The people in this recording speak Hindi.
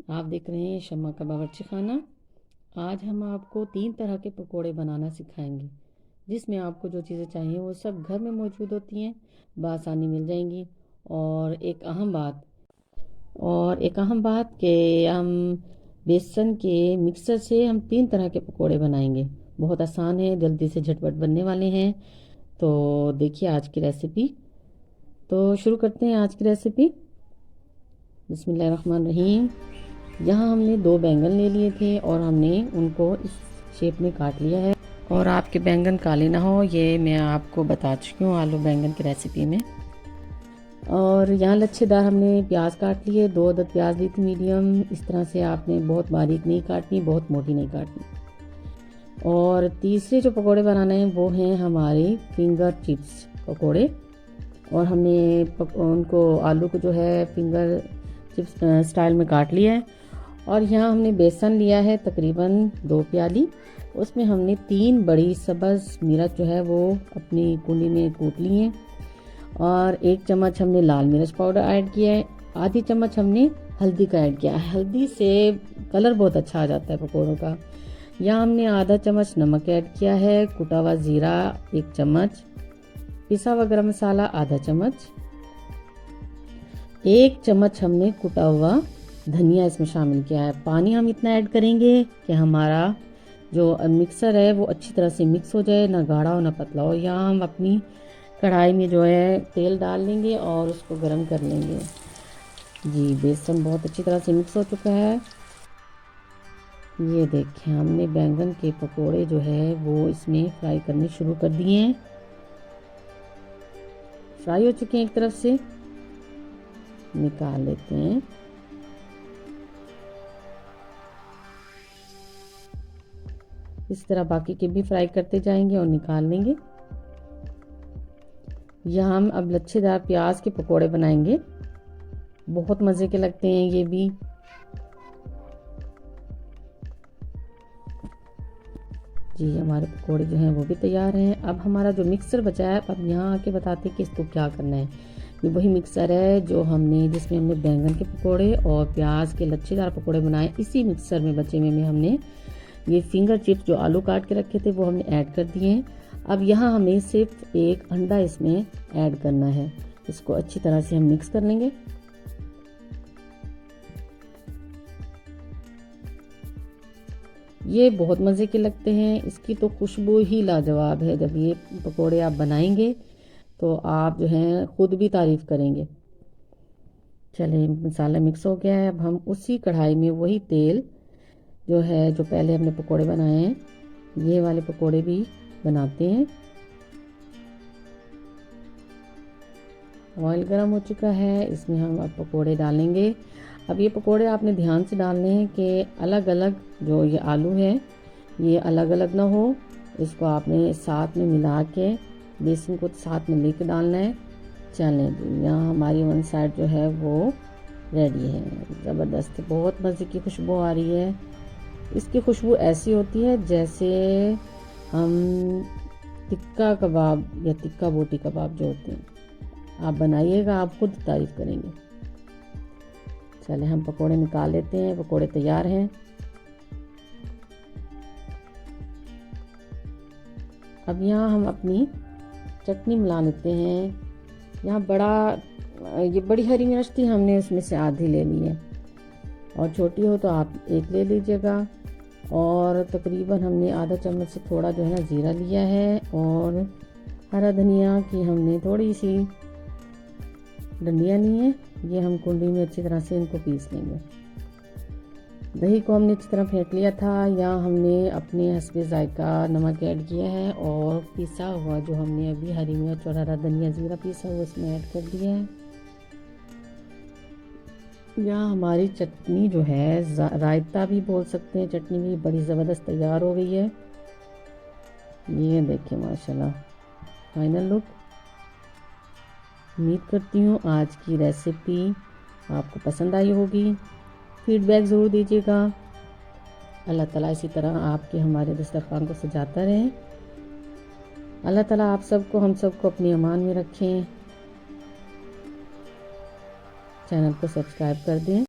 आप देख रहे हैं शम्मा का बावर्ची खाना। आज हम आपको 3 तरह के पकोड़े बनाना सिखाएंगे, जिसमें आपको जो चीज़ें चाहिए वो सब घर में मौजूद होती हैं, बआसानी मिल जाएंगी। और एक अहम बात कि हम बेसन के मिक्सर से हम 3 तरह के पकोड़े बनाएंगे। बहुत आसान है, जल्दी से झटपट बनने वाले हैं। तो देखिए आज की रेसिपी। तो शुरू करते हैं आज की रेसिपी। बिस्मिल्लाहिर्रहमानिर्रहीम। यहाँ हमने 2 बैंगन ले लिए थे और हमने उनको इस शेप में काट लिया है। और आपके बैंगन काले ना हो, ये मैं आपको बता चुकी हूँ आलू बैंगन की रेसिपी में। और यहाँ लच्छेदार हमने प्याज काट लिए, 2 अदद प्याज ली थी मीडियम। इस तरह से आपने बहुत बारीक नहीं काटनी, बहुत मोटी नहीं काटनी। और तीसरे जो पकोड़े बनाने हैं वो हैं हमारे फिंगर चिप्स पकोड़े। और हमने उनको आलू को जो है फिंगर चिप्स स्टाइल में काट लिया है। और यहाँ हमने बेसन लिया है तकरीबन 2 प्याली। उसमें हमने 3 बड़ी सब्ज़ मिर्च जो है वो अपनी कूली में कूट ली हैं। और 1 चम्मच हमने लाल मिर्च पाउडर ऐड किया है। आधी चम्मच हमने हल्दी का ऐड किया है। हल्दी से कलर बहुत अच्छा आ जाता है पकौड़ों का। यहाँ हमने आधा चम्मच नमक ऐड किया है। कुटा हुआ ज़ीरा 1 चम्मच, पिसा हुआ गरम मसाला आधा चम्मच, 1 चम्मच हमने कुटा हुआ धनिया इसमें शामिल किया है। पानी हम इतना ऐड करेंगे कि हमारा जो मिक्सर है वो अच्छी तरह से मिक्स हो जाए, ना गाढ़ा हो ना पतला हो। यहाँ हम अपनी कढ़ाई में जो है तेल डाल लेंगे और उसको गर्म कर लेंगे। जी, बेसन बहुत अच्छी तरह से मिक्स हो चुका है। ये देखिए हमने बैंगन के पकोड़े जो है वो इसमें फ्राई करने शुरू कर दिए हैं। फ्राई हो चुके हैं, एक तरफ से निकाल लेते हैं। इस तरह बाकी के भी फ्राई करते जाएंगे और निकाल लेंगे। यहाँ हम अब लच्छेदार प्याज के पकोड़े बनाएंगे। बहुत मज़े के लगते हैं ये भी। जी, हमारे पकोड़े जो हैं वो भी तैयार हैं। अब हमारा जो मिक्सर बचा है, अब यहाँ आके बताते हैं कि इसको क्या करना है। ये वही मिक्सर है जो जिसमें हमने बैंगन के पकोड़े और प्याज के लच्छेदार पकोड़े बनाए। इसी मिक्सर में बचे में हमने ये फिंगर चिप्स जो आलू काट के रखे थे वो हमने ऐड कर दिए हैं। अब यहाँ हमें सिर्फ 1 अंडा इसमें ऐड करना है। इसको अच्छी तरह से हम मिक्स कर लेंगे। ये बहुत मज़े के लगते हैं, इसकी तो खुशबू ही लाजवाब है। जब ये पकोड़े आप बनाएंगे तो आप जो हैं खुद भी तारीफ़ करेंगे। चलिए मसाला मिक्स हो गया है। अब हम उसी कढ़ाई में वही तेल जो है, जो पहले हमने पकोड़े बनाए हैं, ये वाले पकोड़े भी बनाते हैं। ऑयल गर्म हो चुका है, इसमें हम अब पकोड़े डालेंगे। अब ये पकोड़े आपने ध्यान से डालने हैं कि अलग अलग जो ये आलू है ये अलग अलग ना हो। इसको आपने साथ में मिला के बेसन को साथ में लेके डालना है। चलें जी, यहाँ हमारी वन साइड जो है वो रेडी है। ज़बरदस्त, बहुत मज़े की खुशबू आ रही है। इसकी खुशबू ऐसी होती है जैसे हम टिक्का कबाब या टिक्का बोटी कबाब जो होते हैं। आप बनाइएगा, आप खुद तारीफ़ करेंगे। चले हम पकोड़े निकाल लेते हैं। पकोड़े तैयार हैं। अब यहाँ हम अपनी चटनी मिला लेते हैं। यहाँ ये बड़ी हरी मिर्च थी, हमने उसमें से आधी ले ली है। और छोटी हो तो आप 1 ले लीजिएगा। और तकरीबन हमने आधा चम्मच से थोड़ा जो है ना ज़ीरा लिया है। और हरा धनिया की हमने थोड़ी सी डंडियाँ ली हैं। ये हम कुंडी में अच्छी तरह से इनको पीस लेंगे। दही को हमने अच्छी तरह फेंट लिया था। यहाँ हमने अपने हस्बे जायका नमक ऐड किया है। और पिसा हुआ जो हमने अभी हरी मिर्च और हरा धनिया ज़ीरा पीसा हुआ इसमें ऐड कर दिया है। यहाँ हमारी चटनी जो है, रायता भी बोल सकते हैं, चटनी भी बड़ी ज़बरदस्त तैयार हो गई है। ये देखिए माशाल्लाह फाइनल लुक। उम्मीद करती हूँ आज की रेसिपी आपको पसंद आई होगी। फीडबैक ज़रूर दीजिएगा। अल्लाह ताला इसी तरह आपके हमारे दस्तरखान को सजाता रहे। अल्लाह ताला आप सबको, हम सबको अपनी अमान में रखें। चैनल को सब्सक्राइब कर दें।